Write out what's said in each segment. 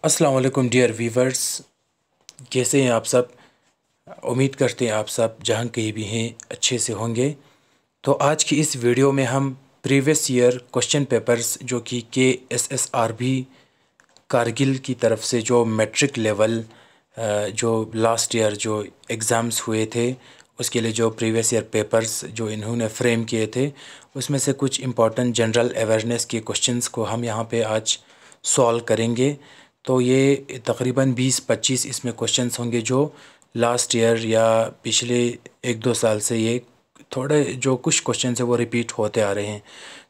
अस्सलाम वालेकुम dear viewers, कैसे हैं आप सब। उम्मीद करते हैं आप सब जहाँ कहीं भी हैं अच्छे से होंगे। तो आज की इस वीडियो में हम प्रीवियस ईयर क्वेश्चन पेपर्स जो कि KSSRB कारगिल की तरफ से जो मैट्रिक लेवल जो लास्ट ईयर जो एग्ज़ाम्स हुए थे उसके लिए जो प्रीवियस ईयर पेपर्स जो इन्होंने फ्रेम किए थे उसमें से कुछ इम्पॉर्टेंट जनरल अवेयरनेस के क्वेश्चंस को हम यहाँ पे आज सॉल्व करेंगे। तो ये तकरीबन 20-25 इसमें क्वेश्चंस होंगे जो लास्ट ईयर या पिछले 1-2 साल से ये थोड़े जो कुछ क्वेश्चन है वो रिपीट होते आ रहे हैं।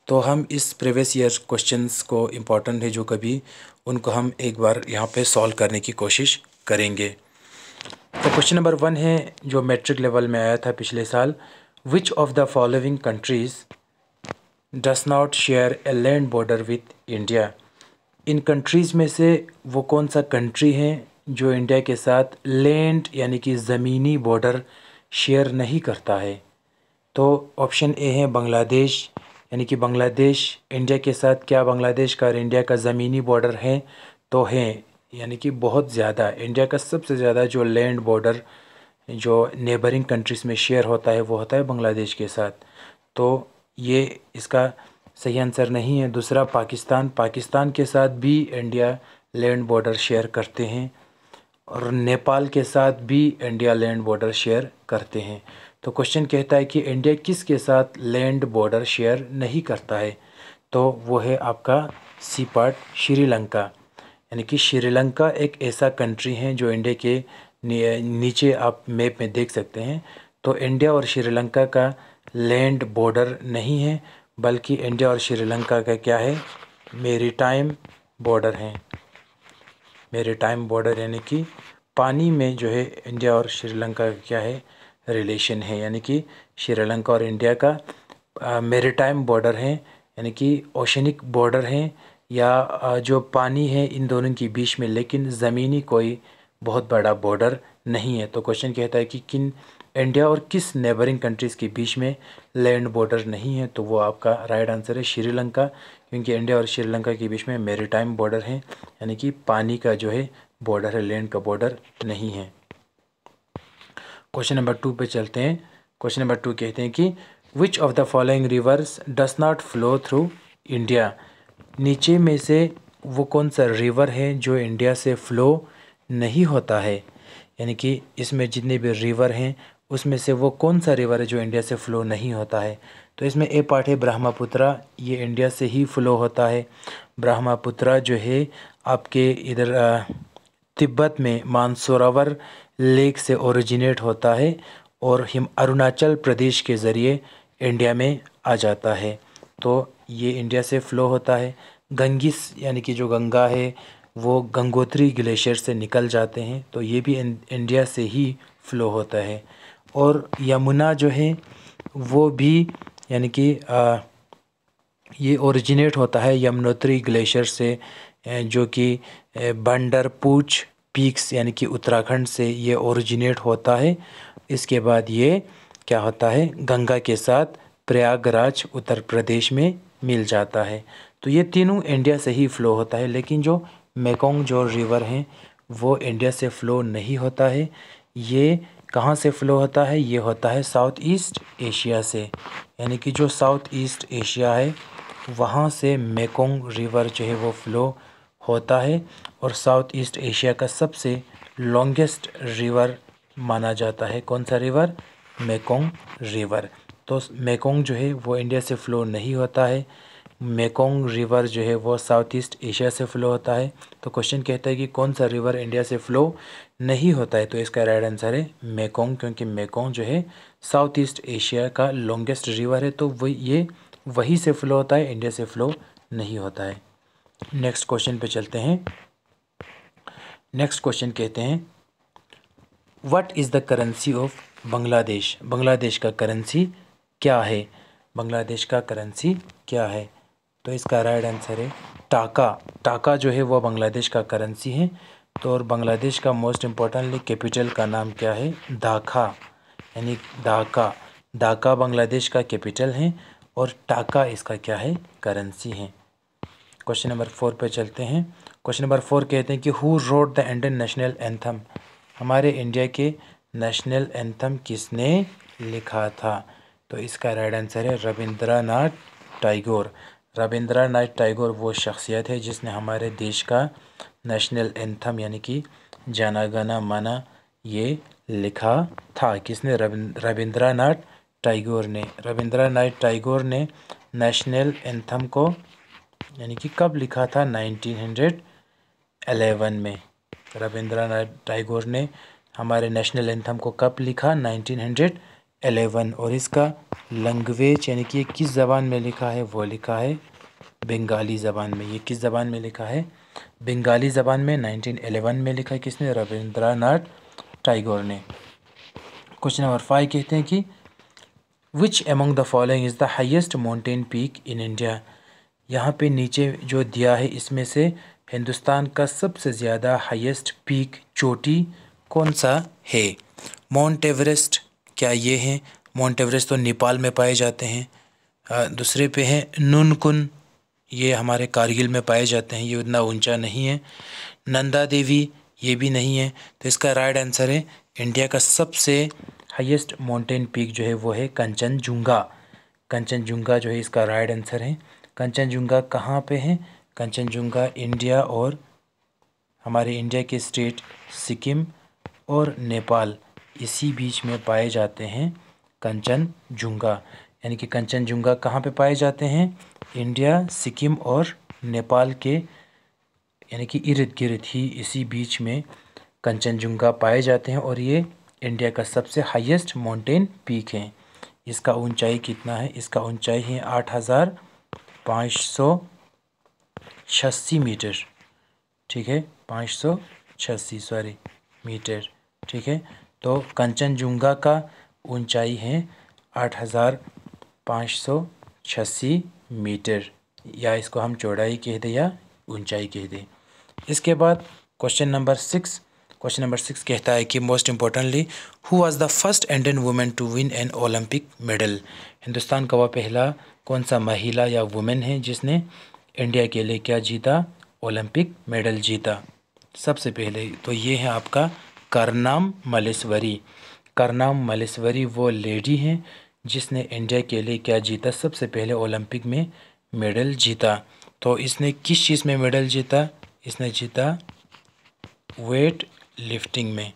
तो हम इस प्रीवियस ईयर क्वेश्चंस को इम्पॉर्टेंट है जो कभी उनको हम एक बार यहाँ पे सॉल्व करने की कोशिश करेंगे। तो क्वेश्चन नंबर 1 है जो मैट्रिक लेवल में आया था पिछले साल। Which of the following countries does not share a land border with India. In countries में से वो कौन सा कंट्री है जो इंडिया के साथ लैंड यानी कि ज़मीनी बॉर्डर शेयर नहीं करता है। तो ऑप्शन ए है बांग्लादेश, यानी कि बांग्लादेश इंडिया के साथ, क्या बांग्लादेश का और इंडिया का ज़मीनी बॉर्डर है? तो है, यानी कि बहुत ज़्यादा इंडिया का सबसे ज़्यादा जो लैंड बॉर्डर जो नेबरिंग कंट्रीज़ में शेयर होता है वो होता है बांग्लादेश के साथ। तो ये इसका सही आंसर नहीं है। दूसरा पाकिस्तान के साथ भी इंडिया लैंड बॉर्डर शेयर करते हैं और नेपाल के साथ भी इंडिया लैंड बॉर्डर शेयर करते हैं। तो क्वेश्चन कहता है कि इंडिया किसके साथ लैंड बॉर्डर शेयर नहीं करता है? तो वो है आपका सी पार्ट श्रीलंका, यानी कि श्रीलंका एक ऐसा कंट्री है जो इंडिया के नीचे आप मैप में देख सकते हैं। तो इंडिया और श्रीलंका का लैंड बॉर्डर नहीं है, बल्कि इंडिया और श्रीलंका का क्या है? मेरीटाइम बॉर्डर है। मेरीटाइम बॉर्डर यानी कि पानी में जो है इंडिया और श्रीलंका का क्या है? रिलेशन है, यानी कि श्रीलंका और इंडिया का मेरीटाइम बॉर्डर है, यानी कि ओशनिक बॉर्डर है या जो पानी है इन दोनों के बीच में, लेकिन ज़मीनी कोई बहुत बड़ा बॉर्डर नहीं है। तो क्वेश्चन कहता है कि किन इंडिया और किस नेबरिंग कंट्रीज़ के बीच में लैंड बॉर्डर नहीं है? तो वो आपका राइट आंसर है श्रीलंका, क्योंकि इंडिया और श्रीलंका के बीच में मेरीटाइम बॉर्डर है, यानी कि पानी का जो है बॉर्डर है, लैंड का बॉर्डर नहीं है। क्वेश्चन नंबर 2 पे चलते हैं। क्वेश्चन नंबर 2 कहते हैं कि which of the following rivers does not flow through India. नीचे में से वो कौन सा रिवर है जो इंडिया से फ़्लो नहीं होता है? यानी कि इसमें जितने भी रिवर हैं उसमें से वो कौन सा रिवर है जो इंडिया से फ़्लो नहीं होता है? तो इसमें ए पार्ट है ब्रह्मपुत्रा, ये इंडिया से ही फ़्लो होता है। ब्रह्मपुत्रा जो है आपके इधर तिब्बत में मानसरोवर लेक से ओरिजिनेट होता है और अरुणाचल प्रदेश के ज़रिए इंडिया में आ जाता है। तो ये इंडिया से फ़्लो होता है। गंगिस यानी कि जो गंगा है वो गंगोत्री ग्लेशियर से निकल जाते हैं, तो ये भी इंडिया से ही फ़्लो होता है। और यमुना जो है वो भी, यानी कि ये ओरिजिनेट होता है यमुनोत्री ग्लेशियर से, जो कि बंडरपूछ पीक्स यानी कि उत्तराखंड से ये ओरिजिनेट होता है। इसके बाद ये क्या होता है? गंगा के साथ प्रयागराज उत्तर प्रदेश में मिल जाता है। तो ये तीनों इंडिया से ही फ़्लो होता है, लेकिन जो मेकोंग जो रिवर है वो इंडिया से फ़्लो नहीं होता है। ये कहाँ से फ़्लो होता है? ये होता है साउथ ईस्ट एशिया से, यानी कि जो साउथ ईस्ट एशिया है वहाँ से मेकोंग रिवर जो है वो फ़्लो होता है। और साउथ ईस्ट एशिया का सबसे लॉन्गेस्ट रिवर माना जाता है कौन सा रिवर? Mekong river. तो मेकोंग जो है वो इंडिया से फ़्लो नहीं होता है। मेकोंग रिवर जो है वो साउथ ईस्ट एशिया से फ़्लो होता है। तो क्वेश्चन कहता है कि कौन सा रिवर इंडिया से फ़्लो नहीं होता है? तो इसका राइट आंसर है मेकोंग, क्योंकि मेकोंग जो है साउथ ईस्ट एशिया का लॉन्गेस्ट रिवर है, तो ये वहीं से फ़्लो होता है, इंडिया से फ़्लो नहीं होता है। नेक्स्ट क्वेश्चन पे चलते हैं। नेक्स्ट क्वेश्चन कहते हैं what is the currency of Bangladesh. Bangladesh का करेंसी क्या है? बांग्लादेश का करेंसी क्या है? तो इसका राइट आंसर है टाका। टाका जो है वो बांग्लादेश का करेंसी है। तो और बांग्लादेश का मोस्ट इम्पोर्टेंटली कैपिटल का नाम क्या है? ढाका, यानी ढाका। ढाका बांग्लादेश का कैपिटल है और टाका इसका क्या है? करेंसी है। क्वेश्चन नंबर 4 पे चलते हैं। क्वेश्चन नंबर 4 कहते हैं कि who wrote the Indian national anthem, हमारे इंडिया के नेशनल एंथम किसने लिखा था? तो इसका राइट आंसर है रविंद्रनाथ टैगोर। रविंद्रनाथ टैगोर वो शख्सियत है जिसने हमारे देश का नेशनल एंथम यानी कि जन गण मन ये लिखा था। किसने? रविंद्रनाथ टैगोर ने। रविंद्रनाथ टैगोर ने नेशनल एंथम को यानी कि कब लिखा था? 1911 में। रविंद्रनाथ टैगोर ने हमारे नेशनल एंथम को कब लिखा? 1911। और इसका लैंग्वेज यानी कि किस ज़बान में लिखा है? वो लिखा है बंगाली ज़बान में। ये किस ज़बान में लिखा है? बंगाली ज़बान में 1911 में लिखा है। किसने? रविंद्रनाथ टैगोर ने। क्वेश्चन नंबर 5 कहते हैं कि which among the following is the highest mountain peak in India. यहाँ पे नीचे जो दिया है इसमें से हिंदुस्तान का सबसे ज़्यादा हाईएस्ट पीक चोटी कौन सा है? माउंट एवरेस्ट क्या ये है? माउंट एवरेस्ट तो नेपाल में पाए जाते हैं। दूसरे पे है नुनकुन, ये हमारे कारगिल में पाए जाते हैं, ये उतना ऊंचा नहीं है। नंदा देवी ये भी नहीं है। तो इसका राइट आंसर है इंडिया का सबसे हाईएस्ट माउंटेन पीक जो है वो है कंचनजुंगा। कंचनजुंगा जो है इसका राइट आंसर है। कंचनजुंगा कहाँ पे है? कंचनजुंगा इंडिया और हमारे इंडिया के स्टेट सिक्किम और नेपाल इसी बीच में पाए जाते हैं कंचनजुंगा। यानी कि कंचनजुंगा कहाँ पे पाए जाते हैं? इंडिया, सिक्किम और नेपाल के यानी कि इर्द गिर्द ही इसी बीच में कंचनजुंगा पाए जाते हैं और ये इंडिया का सबसे हाईएस्ट माउंटेन पीक है। इसका ऊंचाई कितना है? इसका ऊंचाई है 8,586 मीटर। ठीक है, 586 मीटर। ठीक है, तो कंचनजुंगा का ऊंचाई है 8,586 मीटर, या इसको हम चौड़ाई कह दें या ऊंचाई कह दें। इसके बाद क्वेश्चन नंबर 6 कहता है कि most importantly who was the first Indian women to win an Olympic medal. Hindustan का वह पहला कौन सा महिला या वुमेन है जिसने इंडिया के लिए क्या जीता? ओलंपिक मेडल जीता। सबसे पहले तो ये है आपका करनाम मल्लेश्वरी। करनाम मल्लेश्वरी वो लेडी हैं जिसने इंडिया के लिए क्या जीता? सबसे पहले ओलंपिक में मेडल जीता। तो इसने किस चीज़ में मेडल जीता? इसने जीता वेट लिफ्टिंग में,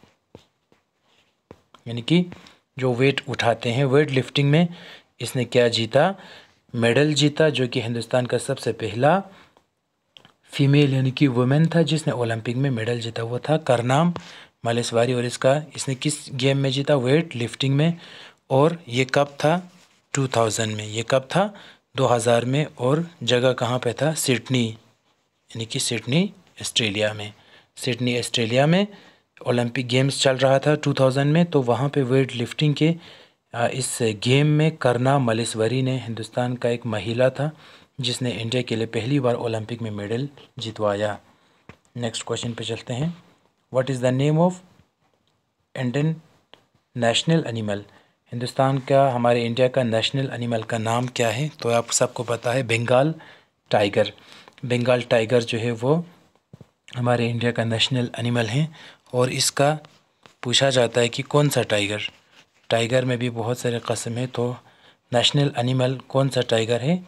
यानी कि जो वेट उठाते हैं वेट लिफ्टिंग में इसने क्या जीता? मेडल जीता, जो कि हिंदुस्तान का सबसे पहला फीमेल यानी कि वुमेन था जिसने ओलंपिक में मेडल जीता, वो था करनाम मल्लेश्वरी। और इसने किस गेम में जीता? वेट लिफ्टिंग में। और ये कब था? 2000 में। ये कब था? 2000 में। और जगह कहाँ पे था? सिडनी, यानी कि सिडनी ऑस्ट्रेलिया में। सिडनी ऑस्ट्रेलिया में ओलंपिक गेम्स चल रहा था 2000 में, तो वहाँ पे वेट लिफ्टिंग के इस गेम में करनाम मल्लेश्वरी ने, हिंदुस्तान का एक महिला था जिसने इंडिया के लिए पहली बार ओलंपिक में मेडल जितवाया। नेक्स्ट क्वेश्चन पे चलते हैं। What is the name of Indian national animal. Hindustan का, हमारे इंडिया का नेशनल एनिमल का नाम क्या है? तो आप सबको पता है बंगाल टाइगर। बंगाल टाइगर जो है वो हमारे इंडिया का नेशनल एनिमल है। और इसका पूछा जाता है कि कौन सा टाइगर। टाइगर में भी बहुत सारे किस्म है, तो नेशनल एनिमल कौन सा टाइगर है?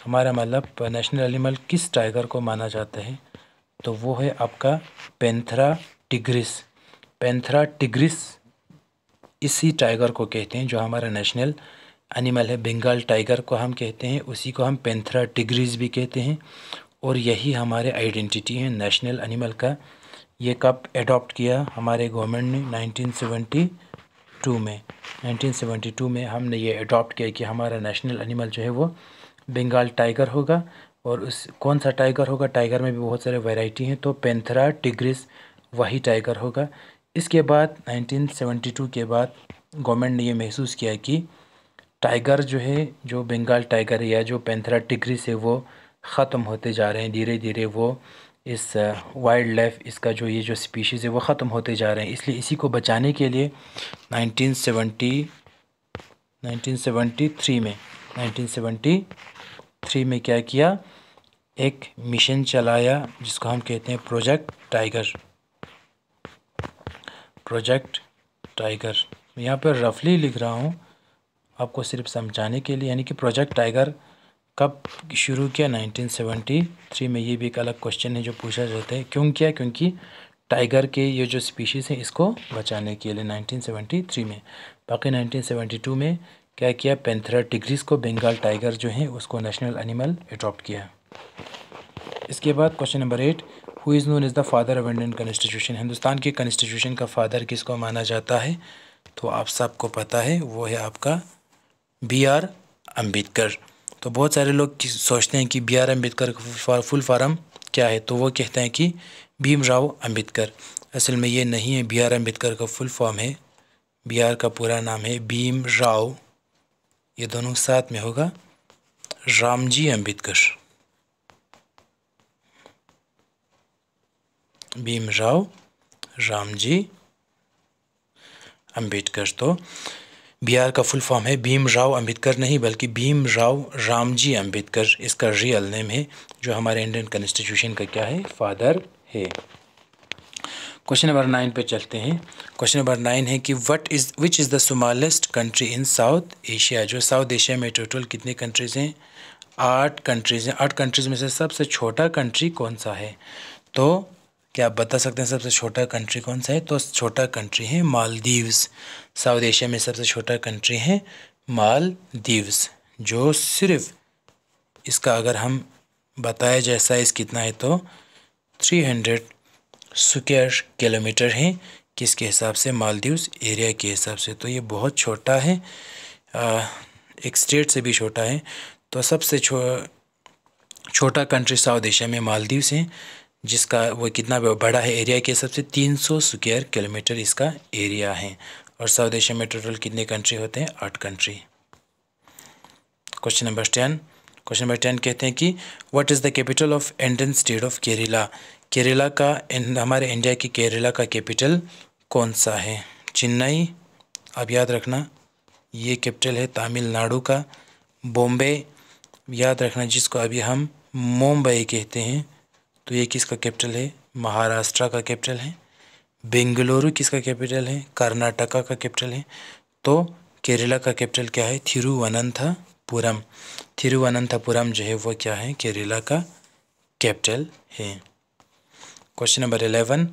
हमारा मतलब नेशनल एनिमल किस टाइगर को माना जाता है? तो वो है आपका पैंथेरा टिग्रिस। पैंथेरा टिग्रिस इसी टाइगर को कहते हैं जो हमारा नेशनल एनिमल है। बंगाल टाइगर को हम कहते हैं, उसी को हम पैंथेरा टिग्रिस भी कहते हैं। और यही हमारे आइडेंटिटी है नेशनल एनिमल का। ये कब अडॉप्ट किया हमारे गवर्नमेंट ने? 1972 में। 1972 में हमने ये अडॉप्ट किया कि हमारा नेशनल एनिमल जो है वो बंगाल टाइगर होगा। और उस कौन सा टाइगर होगा? टाइगर में भी बहुत सारे वैरायटी हैं, तो पैंथेरा टिग्रिस वही टाइगर होगा। इसके बाद 1972 के बाद गवर्नमेंट ने ये महसूस किया कि टाइगर जो है, जो बंगाल टाइगर है या जो पैंथेरा टिग्रिस है, वो ख़त्म होते जा रहे हैं। धीरे धीरे वो इस वाइल्ड लाइफ, इसका जो ये जो स्पीशीज़ है वो ख़त्म होते जा रहे हैं। इसलिए इसी को बचाने के लिए 1973 में क्या किया एक मिशन चलाया जिसको हम कहते हैं प्रोजेक्ट टाइगर। प्रोजेक्ट टाइगर यहाँ पर रफली लिख रहा हूँ आपको सिर्फ समझाने के लिए, यानी कि प्रोजेक्ट टाइगर कब शुरू किया? 1973 में। ये भी एक अलग क्वेश्चन है जो पूछा जाता है, क्यों किया? क्योंकि टाइगर के ये जो स्पीशीज़ हैं इसको बचाने के लिए 1973 में। बाकी 1972 में क्या किया? पैंथेरा टिग्रिस को, बंगाल टाइगर जो है उसको नेशनल एनिमल अडॉप्ट किया। इसके बाद question number 8, who is known as the father of Indian constitution? Hindustan के कॉन्स्टिट्यूशन का फादर किसको माना जाता है? तो आप सबको पता है, वो है आपका BR अम्बेडकर। तो बहुत सारे लोग सोचते हैं कि BR अम्बेडकर का फुल फॉर्म क्या है, तो वो कहते हैं कि भीमराव अम्बेडकर। असल में ये नहीं है, BR अम्बेडकर का फुल फॉर्म है, BR का पूरा नाम है भीमराव, ये दोनों साथ में होगा, रामजी अम्बेडकर। भीमराव रामजी अम्बेडकर। तो BR का फुल फॉर्म है भीमराव अम्बेडकर नहीं, बल्कि भीमराव रामजी अम्बेडकर इसका रियल नेम है, जो हमारे इंडियन कॉन्स्टिट्यूशन का क्या है? फादर है। क्वेश्चन नंबर 9 पे चलते हैं। क्वेश्चन नंबर 9 है कि which is the smallest country in south Asia? जो साउथ एशिया में टोटल कितनी कंट्रीज़ हैं? 8 कंट्रीज़ हैं। 8 कंट्रीज़ में से सबसे छोटा कंट्री कौन सा है? तो क्या आप बता सकते हैं सबसे छोटा कंट्री कौन सा है? तो छोटा कंट्री है मालदीव्स। साउथ एशिया में सबसे छोटा कंट्री है मालदीव्स, जो सिर्फ इसका अगर हम बताया जाए साइज़ कितना है तो 300 स्क्वायर किलोमीटर है। किसके हिसाब से? मालदीव्स एरिया के हिसाब से। तो ये बहुत छोटा है, एक स्टेट से भी छोटा है। तो सबसे छोटा कंट्री साउथ एशिया में मालदीव्स है, जिसका वो कितना बड़ा है एरिया के हिसाब से? 300 स्क्वायर किलोमीटर इसका एरिया है। और साउथ एशिया में टोटल कितने कंट्री होते हैं? 8 country. Question number 10। Question number 10 कहते हैं कि what is the capital of Indian state of Kerala? Kerala का, हमारे इंडिया की केरला का कैपिटल कौन सा है? चेन्नई, आप याद रखना, ये कैपिटल है तमिलनाडु का। बॉम्बे, याद रखना, जिसको अभी हम मुंबई कहते हैं, तो ये किसका कैपिटल है? महाराष्ट्र का कैपिटल है। बेंगलुरु किसका कैपिटल है? कर्नाटका का कैपिटल है। तो केरला का कैपिटल क्या है? थिरुवनंतपुरम। थिरुवनंतपुरम जो है वो क्या है? केरला का कैपिटल है। Question number 11,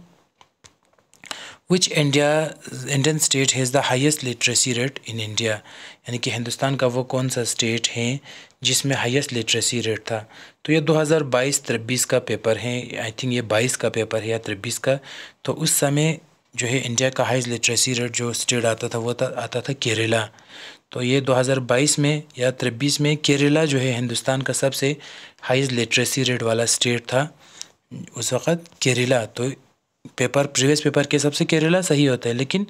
which Indian state has the highest literacy rate in India? यानी कि हिंदुस्तान का वो कौन सा स्टेट है जिसमें हाईएस्ट लिटरेसी रेट था? तो ये 2022-23 का पेपर है, आई थिंक ये 22 का पेपर है या 23 का। तो उस समय जो है इंडिया का हाईएस्ट लिटरेसी रेट जो स्टेट आता था वो आता था केरला। तो ये 2022 में या 23 में केरला जो है हिंदुस्तान का सबसे हाईएस्ट लिटरेसी रेट वाला स्टेट था उस वक़्त, केरला। तो प्रीवियस पेपर के हिसाब से केरला सही होता है, लेकिन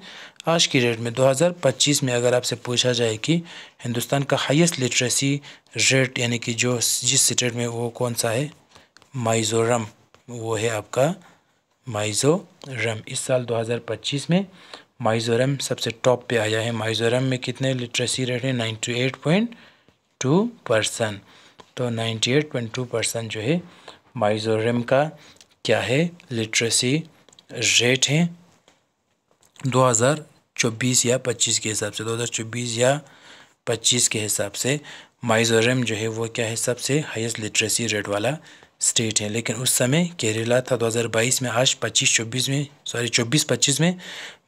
आज की डेट में 2025 में अगर आपसे पूछा जाए कि हिंदुस्तान का हाईएस्ट लिटरेसी रेट यानी कि जो जिस स्टेट में, वो कौन सा है? मिज़ोरम, वो है आपका मिज़ोरम। इस साल 2025 में मिज़ोरम सबसे टॉप पे आया है। मिज़ोरम में कितने लिटरेसी रेट है? 98.2%। तो 98.2% जो है मिज़ोरम का क्या है? लिटरेसी रेट है 2024 या 25 के हिसाब से। 2024 या 25 के हिसाब से मिज़ोरम जो है वो क्या है? सबसे हाईएस्ट लिटरेसी रेट वाला स्टेट है। लेकिन उस समय केरला था 2022 में। आज 24-25 में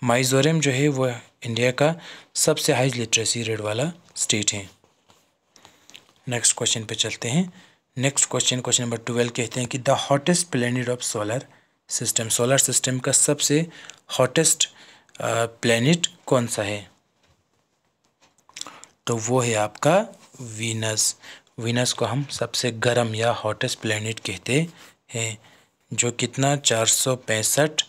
मिज़ोरम जो है वो इंडिया का सबसे हाईएस्ट लिटरेसी रेट वाला स्टेट है। नेक्स्ट क्वेश्चन पे चलते हैं। नेक्स्ट क्वेश्चन नंबर 12 कहते हैं कि the hottest planet of solar system का सबसे हॉटेस्ट प्लैनेट कौन सा है? तो वो है आपका वीनस। वीनस को हम सबसे गर्म या हॉटेस्ट प्लैनेट कहते हैं, जो कितना 465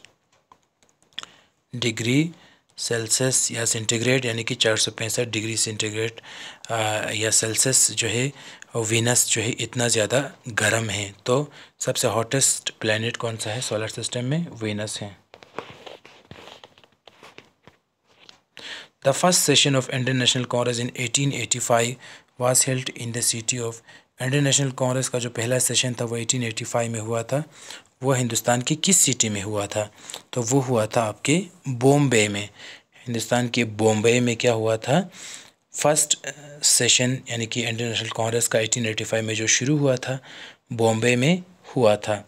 डिग्री सेल्सियस या सेंटीग्रेड, यानी कि 465 डिग्री सेंटीग्रेड या सेल्सियस जो है वीनस जो है इतना ज़्यादा गर्म है। तो सबसे हॉटेस्ट प्लैनेट कौन सा है सोलर सिस्टम में? वीनस है। The first session of Indian national Congress in 1885 was held in the city of Indian national Congress का जो पहला सेशन था वो 1885 में हुआ था। वो हिंदुस्तान की किस सिटी में हुआ था? तो वो हुआ था आपके बॉम्बे में। हिंदुस्तान के बॉम्बे में क्या हुआ था? फर्स्ट सेशन यानी कि इंडियन नेशनल कांग्रेस का 1885 में जो शुरू हुआ था, बॉम्बे में हुआ था।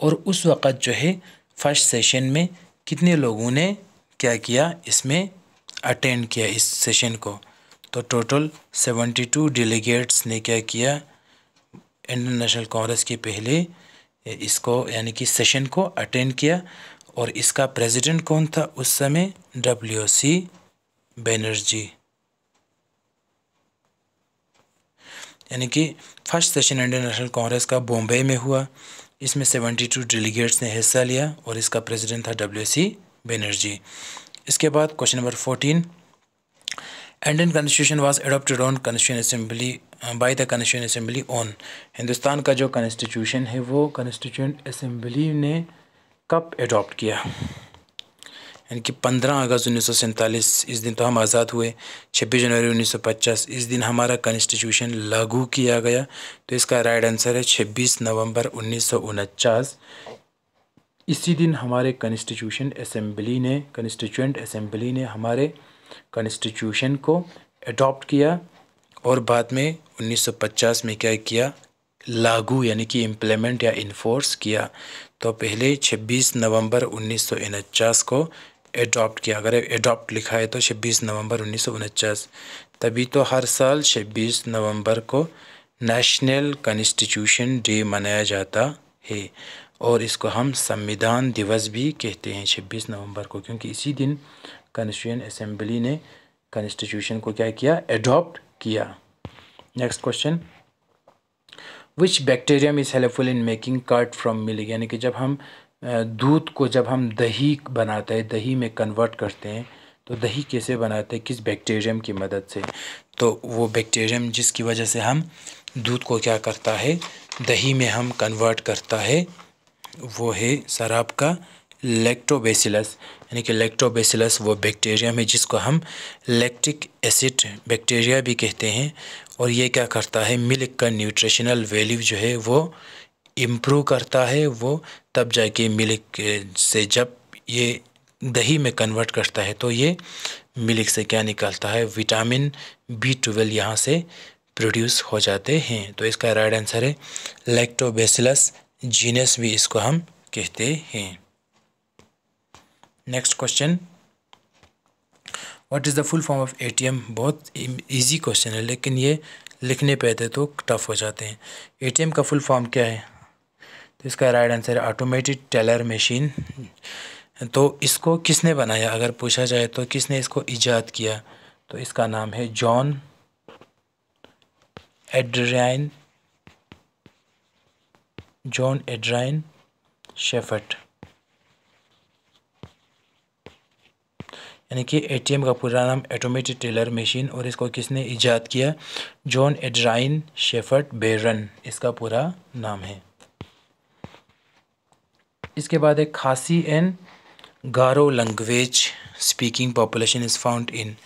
और उस वक़्त जो है फर्स्ट सेशन में कितने लोगों ने क्या किया, इसमें अटेंड किया इस सेशन को? तो टोटल 72 डेलीगेट्स ने क्या किया, इंडियन नेशनल कांग्रेस के पहले इसको यानी कि सेशन को अटेंड किया। और इसका प्रेसिडेंट कौन था उस समय? WC बनर्जी। यानी कि first session Indian national Congress का बॉम्बे में हुआ। इसमें 72 डेलीगेट्स ने हिस्सा लिया और इसका प्रेसिडेंट था WC बनर्जी। इसके बाद question number 14, Indian constitution was adopted on constituent assembly by the constituent assembly on. Hindustan का जो कॉन्स्टिट्यूशन है वो कॉन्स्टिट्यूएंट असेंबली ने कब अडॉप्ट किया? यानी कि 15 अगस्त 1947, इस दिन तो हम आज़ाद हुए। 26 जनवरी 1950, इस दिन हमारा कॉन्स्टिट्यूशन लागू किया गया। तो इसका राइट आंसर है 26 नवंबर 1949। इसी दिन हमारे कॉन्स्टिट्यूएंट असेंबली ने हमारे कॉन्स्टिट्यूशन को अडॉप्ट किया और बाद में 1950 में क्या किया, लागू यानी कि इम्प्लीमेंट या इन्फोर्स किया। तो पहले 26 नवंबर 1949 को अडॉप्ट किया। अगर अडॉप्ट लिखा है तो 26 नवंबर 1949। तभी तो हर साल 26 नवंबर को नेशनल कॉन्स्टिट्यूशन डे मनाया जाता है और इसको हम संविधान दिवस भी कहते हैं 26 नवंबर को, क्योंकि इसी दिन कॉन्स्टिट्यूएंट असेंबली ने कॉन्स्टिट्यूशन को क्या किया, अडॉप्ट किया। Next question, which bacterium is helpful in making curd from milk. यानी कि जब हम दूध को जब हम दही बनाते हैं, दही में कन्वर्ट करते हैं, तो दही कैसे बनाते हैं, किस बैक्टीरियम की मदद से? तो वो बैक्टीरियम जिसकी वजह से हम दूध को क्या करता है, दही में हम कन्वर्ट करता है, वो है सर आपका लैक्टोबैसिलस। यानी कि लैक्टोबैसिलस वो बैक्टीरियम है जिसको हम लैक्टिक एसिड बैक्टीरिया भी कहते हैं। और ये क्या करता है, मिल्क का न्यूट्रिशनल वैल्यू जो है वो इम्प्रूव करता है। वो तब जाके मिल्क से जब ये दही में कन्वर्ट करता है तो ये मिल्क से क्या निकलता है, विटामिन B12 यहाँ से प्रोड्यूस हो जाते हैं। तो इसका राइट आंसर है लैक्टोबैसिलस जीनस भी इसको हम कहते हैं। Next question, what is the full form of ATM। बहुत इजी क्वेश्चन है लेकिन ये लिखने पे आते तो टफ हो जाते हैं। ATM का फुल फॉर्म क्या है? तो इसका राइट आंसर है ऑटोमेटेड टेलर मशीन। तो इसको किसने बनाया, अगर पूछा जाए तो किसने इसको इजाद किया? तो इसका नाम है जॉन एड्राइन शेफर्ड। यानी कि ATM का पूरा नाम ऑटोमेटेड टेलर मशीन, और इसको किसने इजाद किया? जॉन एड्राइन शेफर्ड बेरन इसका पूरा नाम है। इसके बाद एक खासी and Garo language speaking population is found in.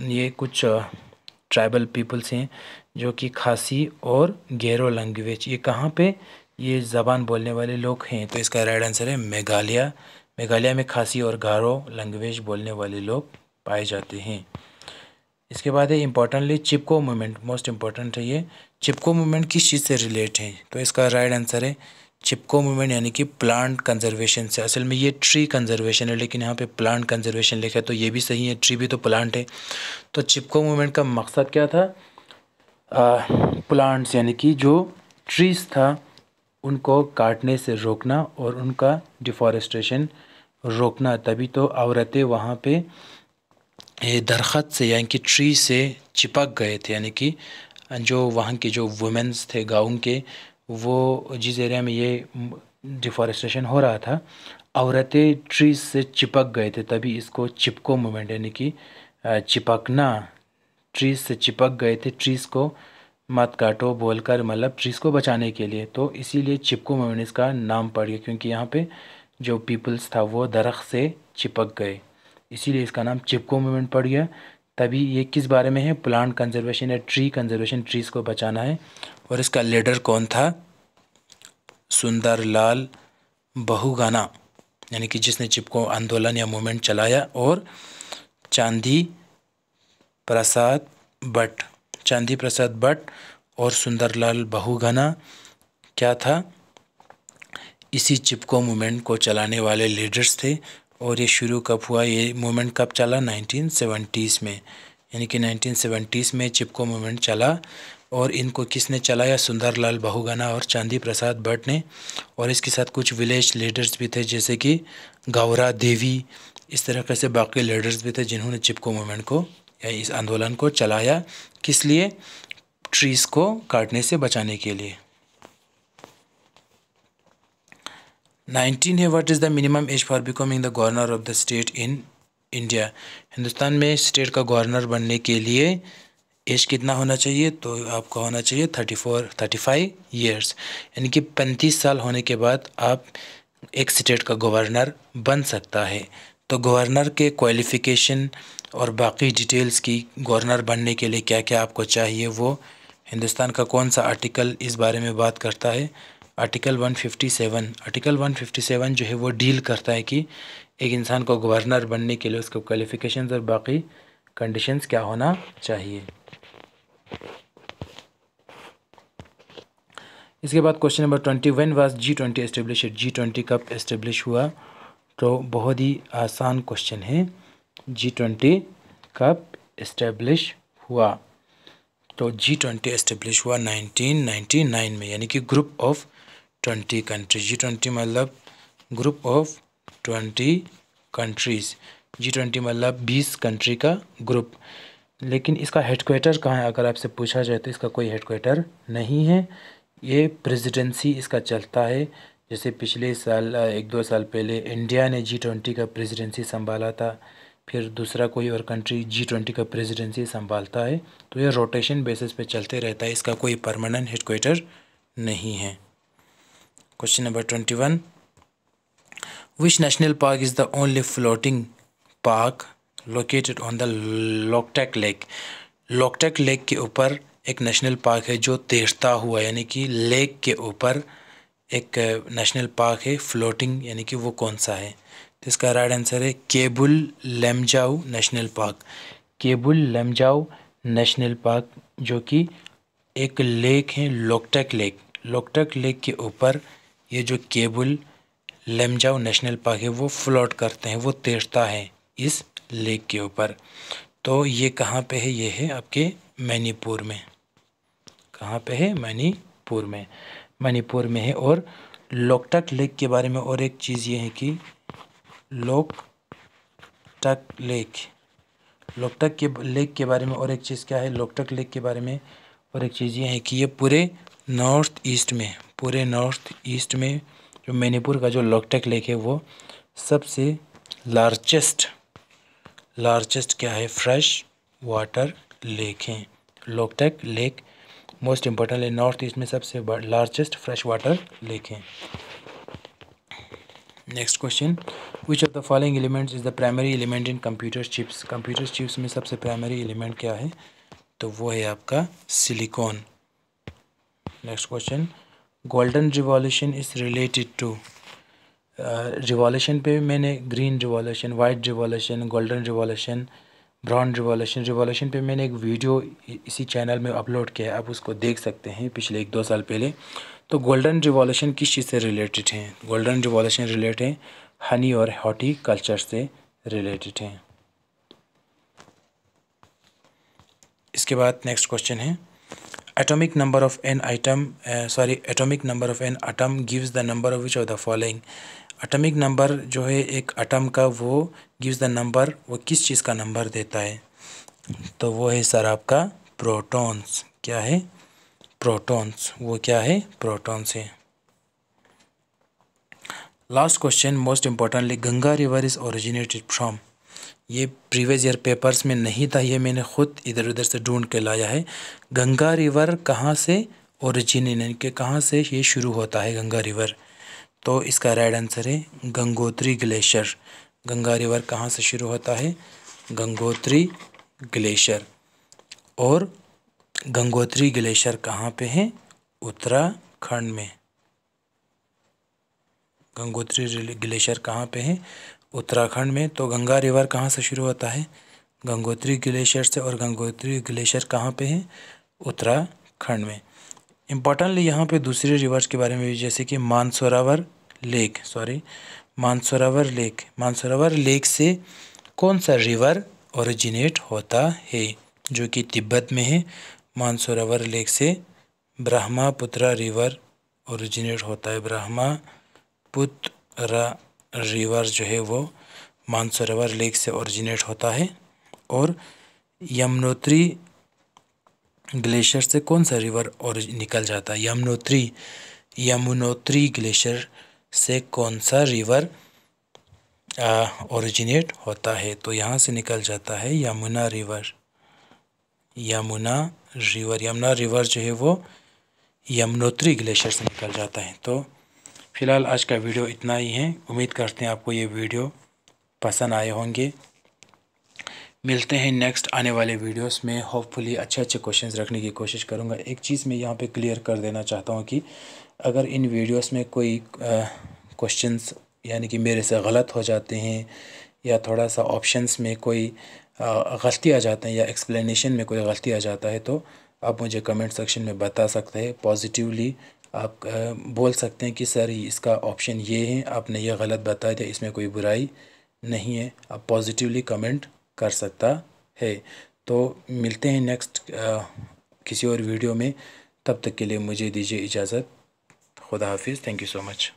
ये कुछ ट्राइबल पीपल्स हैं जो कि खासी और गैरो लैंग्वेज, ये कहाँ पे ये ज़बान बोलने वाले लोग हैं? तो इसका राइट आंसर है मेघालय। मेघालय में खासी और गारो लैंग्वेज बोलने वाले लोग पाए जाते हैं। इसके बाद है इम्पोर्टेंटली चिपको मूवमेंट, मोस्ट इम्पोर्टेंट है ये। चिपको मूवमेंट किस चीज़ से रिलेट है? तो इसका राइट आंसर है चिपको मूवमेंट यानी कि प्लांट कंजर्वेशन से। असल में ये ट्री कंजर्वेशन है लेकिन यहाँ पे प्लांट कंजर्वेशन लिखा है तो ये भी सही है, ट्री भी तो प्लांट है। तो चिपको मूवमेंट का मकसद क्या था? प्लांट्स यानी कि जो ट्रीज़ था उनको काटने से रोकना और उनका डिफॉरेस्टेशन रोकना। तभी तो औरतें वहाँ पे दरख्त से यानी कि ट्री से चिपक गए थे। यानी कि जो वहाँ के जो वुमेंस थे गाँव के, वो जिस एरिया में ये डिफॉरेस्टेशन हो रहा था, औरतें ट्रीज से चिपक गए थे, तभी इसको चिपको मूवमेंट यानी कि चिपकना, ट्रीज से चिपक गए थे, ट्रीज़ को मत काटो बोलकर, मतलब ट्रीज़ को बचाने के लिए। तो इसीलिए चिपको मूवमेंट इसका नाम पड़ गया, क्योंकि यहाँ पे जो पीपल्स था वो दरख्त से चिपक गए, इसीलिए इसका नाम चिपको मूवमेंट पड़ गया। तभी ये किस बारे में है? प्लांट कंजर्वेशन या ट्री कंजर्वेशन, ट्रीज़ को बचाना है। और इसका लीडर कौन था? सुंदरलाल बहुगुणा, यानी कि जिसने चिपको आंदोलन या मूवमेंट चलाया। और चांदी प्रसाद भट्ट और सुंदरलाल बहुगुणा क्या था? इसी चिपको मूवमेंट को चलाने वाले लीडर्स थे। और ये शुरू कब हुआ? ये मूवमेंट कब चला? 1970s में, यानी कि 1970s में चिपको मूवमेंट चला। और इनको किसने चलाया? सुंदरलाल बहुगुणा और चांदी प्रसाद भट्ट ने। और इसके साथ कुछ विलेज लीडर्स भी थे, जैसे कि गौरा देवी, इस तरह से बाकी लीडर्स भी थे जिन्होंने चिपको मूवमेंट को या इस आंदोलन को चलाया। किस लिए? ट्रीज़ को काटने से बचाने के लिए। 19 है, what is the minimum age for becoming the governor of the state in India? Hindustan में स्टेट का गवर्नर बनने के लिए एज कितना होना चाहिए? तो आपका होना चाहिए 35 ईयर्स, यानी कि 35 साल होने के बाद आप एक स्टेट का गवर्नर बन सकता है। तो गवर्नर के क्वालिफ़िकेशन और बाकी डिटेल्स की गवर्नर बनने के लिए क्या क्या आपको चाहिए, वो हिंदुस्तान का कौन सा आर्टिकल इस बारे में बात करता है? आर्टिकल 157। आर्टिकल 157 जो है वो डील करता है कि एक इंसान को गवर्नर बनने के लिए उसके क्वालिफ़िकेशंस और बाकी कंडीशंस क्या होना चाहिए। इसके बाद question number 20, when was G20 establish? G20 कब एस्टेब्लिश हुआ? तो बहुत ही आसान क्वेश्चन है, G20 कब एस्टेब्लिश हुआ? तो G20 एस्टेब्लिश हुआ 1999 में, यानी कि ग्रुप ऑफ 20 कंट्रीज। G20 मतलब ग्रुप ऑफ 20 कंट्रीज़। G20 मतलब 20 कंट्री का ग्रुप। लेकिन इसका हेडक्वार्टर कहाँ है? अगर आपसे पूछा जाए तो इसका कोई हेडक्वार्टर नहीं है। ये प्रेसिडेंसी इसका चलता है। जैसे पिछले साल 1-2 साल पहले इंडिया ने G20 का प्रेसिडेंसी संभाला था, फिर दूसरा कोई और कंट्री G20 का प्रेसिडेंसी संभालता है। तो ये रोटेशन बेसिस पे चलते रहता है, इसका कोई परमानेंट हेडक्वार्टर नहीं है। Question number 21, which national park is the only floating park located on the Loktak lake? Loktak lake के ऊपर एक नेशनल पार्क है जो तैरता हुआ, यानी कि लेक के ऊपर एक नेशनल पार्क है फ्लोटिंग, यानी कि वो कौन सा है? तो इसका राइट आंसर है Keibul Lamjao national park. Keibul Lamjao national park जो कि एक लेक है, लोकटक लेक। लोकटक लेक के ऊपर ये जो केबुल लमजाऊ नेशनल पार्क है वो फ्लोट करते हैं, वो तैरता है इस लेक के ऊपर। तो ये कहाँ पे है? ये है आपके मणिपुर में। कहाँ पे है? मणिपुर में। मणिपुर में है। और लोकटक लेक के बारे में और एक चीज़ ये है कि लोकटक लेक के बारे में और एक चीज़ क्या है? लोकटक लेक के बारे में और एक चीज़ ये है कि ये पूरे नॉर्थ ईस्ट में जो मणिपुर का जो लोकटक लेक है वो सबसे लार्जेस्ट क्या है? फ्रेश वाटर लेक है। Loktak lake most importantly north east में सबसे लार्जेस्ट फ्रेश वाटर लेक है। Next question, which of the following elements is the primary element in computer chips? Computer chips में सबसे प्राइमरी एलिमेंट क्या है? तो वो है आपका silicon. Next question, golden revolution is related to? Revolution पे मैंने green revolution, white revolution, golden revolution, brown revolution पे मैंने एक वीडियो इसी चैनल में अपलोड किया है, आप उसको देख सकते हैं पिछले 1-2 साल पहले। तो गोल्डन रिवॉल्यूशन किस चीज़ से रिलेटेड है? गोल्डन रिवॉल्यूशन रिलेटेड है हनी और हॉर्टिकल्चर से रिलेटेड है। इसके बाद नेक्स्ट क्वेश्चन है, atomic number of an atom gives the number of which of the following? Atomic number जो है एक एटम का, वो गिव्स द नंबर, वो किस चीज़ का नंबर देता है? तो वो है सर आपका प्रोटॉन्स। क्या है? प्रोटॉन्स। वो क्या है? प्रोटॉन्स है। Last question, most importantly, Ganga river is originated from? ये प्रीवियस ईयर पेपर्स में नहीं था, ये मैंने खुद इधर उधर से ढूंढ के लाया है। गंगा रिवर कहाँ से ओरिजिनेट, यानी कि कहाँ से ये शुरू होता है गंगा रिवर? तो इसका राइट आंसर है गंगोत्री ग्लेशियर। गंगा रिवर कहाँ से शुरू होता है? गंगोत्री ग्लेशियर। और गंगोत्री ग्लेशियर कहाँ पे है? उत्तराखंड में। गंगोत्री ग्लेशियर कहाँ पे है? उत्तराखंड में। तो गंगा रिवर कहाँ से शुरू होता है? गंगोत्री ग्लेशियर से। और गंगोत्री ग्लेशियर कहाँ पे है? उत्तराखंड में। इम्पॉर्टेंटली यहाँ पे दूसरे रिवर्स के बारे में भी, जैसे कि मानसरोवर लेक से कौन सा रिवर ओरिजिनेट होता है? जो कि तिब्बत में है। मानसरोवर लेक से ब्रह्मपुत्र रिवर ओरिजिनेट होता है। ब्रह्मपुत्र रिवर जो है वो मानसरोवर लेक से ओरिजिनेट होता है। और यमुनोत्री ग्लेशियर से कौन सा रिवर और निकल जाता है? यमुनोत्री ग्लेशियर से कौन सा रिवर ओरिजिनेट होता है? तो यहाँ से निकल जाता है यमुना रिवर। यमुना रिवर जो है वो यमुनोत्री ग्लेशियर से निकल जाता है। तो फिलहाल आज का वीडियो इतना ही है। उम्मीद करते हैं आपको ये वीडियो पसंद आए होंगे। मिलते हैं नेक्स्ट आने वाले वीडियोस में। होपफुली अच्छे क्वेश्चंस रखने की कोशिश करूँगा। एक चीज़ मैं यहाँ पे क्लियर कर देना चाहता हूँ कि अगर इन वीडियोस में कोई क्वेश्चंस यानी कि मेरे से गलत हो जाते हैं, या थोड़ा सा ऑप्शंस में कोई गलती आ जाते हैं, या एक्सप्लेनेशन में कोई गलती आ जाता है, तो आप मुझे कमेंट सेक्शन में बता सकते हैं। पॉजिटिवली आप बोल सकते हैं कि सर इसका ऑप्शन ये है, आपने ये गलत बताया था, इसमें कोई बुराई नहीं है। आप पॉजिटिवली कमेंट कर सकता है। तो मिलते हैं नेक्स्ट किसी और वीडियो में। तब तक के लिए मुझे दीजिए इजाज़त। खुदा हाफिज़। Thank you so much.